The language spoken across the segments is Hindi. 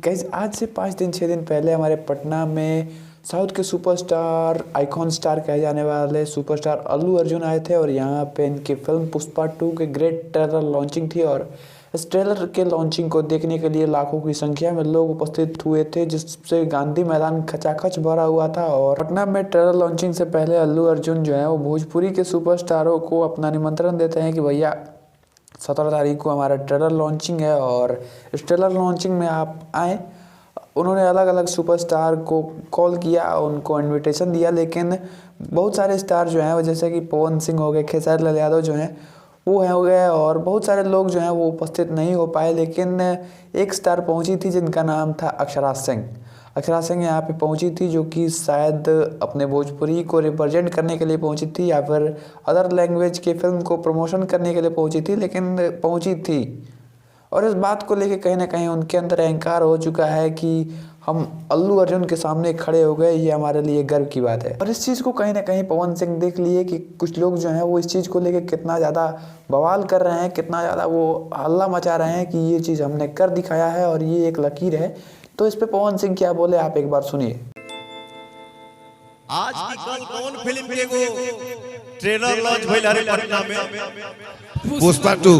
गाइस आज से 5 दिन 6 दिन पहले हमारे पटना में साउथ के सुपरस्टार आइकॉन स्टार कहे जाने वाले सुपरस्टार अल्लू अर्जुन आए थे और यहाँ पे इनकी फिल्म पुष्पा 2 के ग्रेट ट्रेलर लॉन्चिंग थी। और इस ट्रेलर के लॉन्चिंग को देखने के लिए लाखों की संख्या में लोग उपस्थित हुए थे, जिससे गांधी मैदान खचाखच भरा हुआ था। और पटना में ट्रेलर लॉन्चिंग से पहले अल्लू अर्जुन जो है वो भोजपुरी के सुपरस्टारों को अपना निमंत्रण देते हैं कि भैया 17 तारीख को हमारा ट्रेलर लॉन्चिंग है और इस ट्रेलर लॉन्चिंग में आप आएँ। उन्होंने अलग अलग सुपरस्टार को कॉल किया, उनको इनविटेशन दिया, लेकिन बहुत सारे स्टार जो हैं वो जैसे कि पवन सिंह हो गए, खेसारी लाल यादव जो हैं वो हो गए और बहुत सारे लोग जो हैं वो उपस्थित नहीं हो पाए। लेकिन एक स्टार पहुंची थी जिनका नाम था अक्षरा सिंह। अक्षरा सिंह यहाँ पे पहुंची थी, जो कि शायद अपने भोजपुरी को रिप्रेजेंट करने के लिए पहुंची थी या फिर अदर लैंग्वेज के फिल्म को प्रमोशन करने के लिए पहुंची थी, लेकिन पहुंची थी। और इस बात को लेके कहीं ना कहीं उनके अंदर अहंकार हो चुका है कि हम अल्लू अर्जुन के सामने खड़े हो गए, ये हमारे लिए गर्व की बात है। और इस चीज़ को कहीं ना कहीं पवन सिंह देख लिए कि कुछ लोग जो हैं वो इस चीज़ को लेके कितना ज़्यादा बवाल कर रहे हैं, कितना ज़्यादा वो हल्ला मचा रहे हैं कि ये चीज़ हमने कर दिखाया है और ये एक लकीर है। तो इस पे पवन सिंह क्या बोले आप एक बार सुनिए। आज की कल कौन फिल्म के वो ट्रेलर लॉन्च भइल हरे पटना में पुष्पा 2।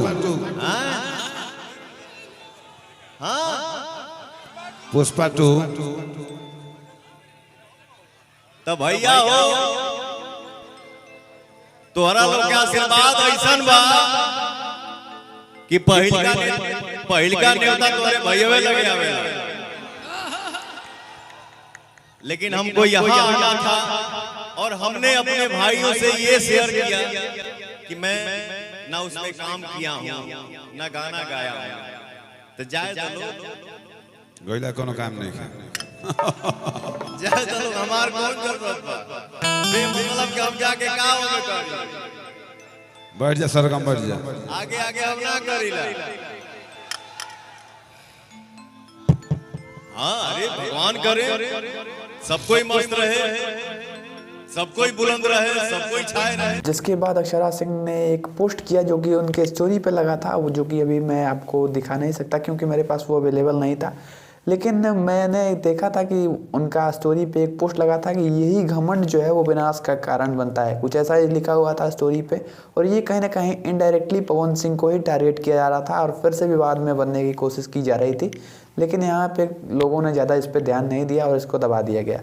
पुष्पा 2 तो भैया हो तोहरा लोग के आशीर्वाद ऐसन बा कि पहिलका नेता तोरे भैयावे लगे आवेला। लेकिन हमको यहाँ आना था और हमने अपने भाइयों से ये शेयर किया कि मैं ना उसमें काम किया हूँ ना गाना गाया हूँ, तो जाए तो लोग गोइला कोनो काम नहीं है। जाए तो लोग हमार कौन जरूरत बा बेमतलब के हम जाके का होगे करी। बैठ जा सरगम, बैठ जा। आगे आगे हम ना करीला। हाँ अरे भगवान करे सब कोई मस्त रहे, सब कोई बुलंद रहे, सब कोई छाए रहे। जिसके बाद अक्षरा सिंह ने एक पोस्ट किया जो कि उनके स्टोरी पे लगा था, वो जो कि अभी मैं आपको दिखा नहीं सकता क्योंकि मेरे पास वो अवेलेबल नहीं था। लेकिन मैंने देखा था कि उनका स्टोरी पे एक पोस्ट लगा था कि यही घमंड जो है वो विनाश का कारण बनता है, कुछ ऐसा ही लिखा हुआ था स्टोरी पे। और ये कहीं ना कहीं इनडायरेक्टली पवन सिंह को ही टारगेट किया जा रहा था और फिर से विवाद में बनने की कोशिश की जा रही थी। लेकिन यहाँ पे लोगों ने ज़्यादा इस पर ध्यान नहीं दिया और इसको दबा दिया गया।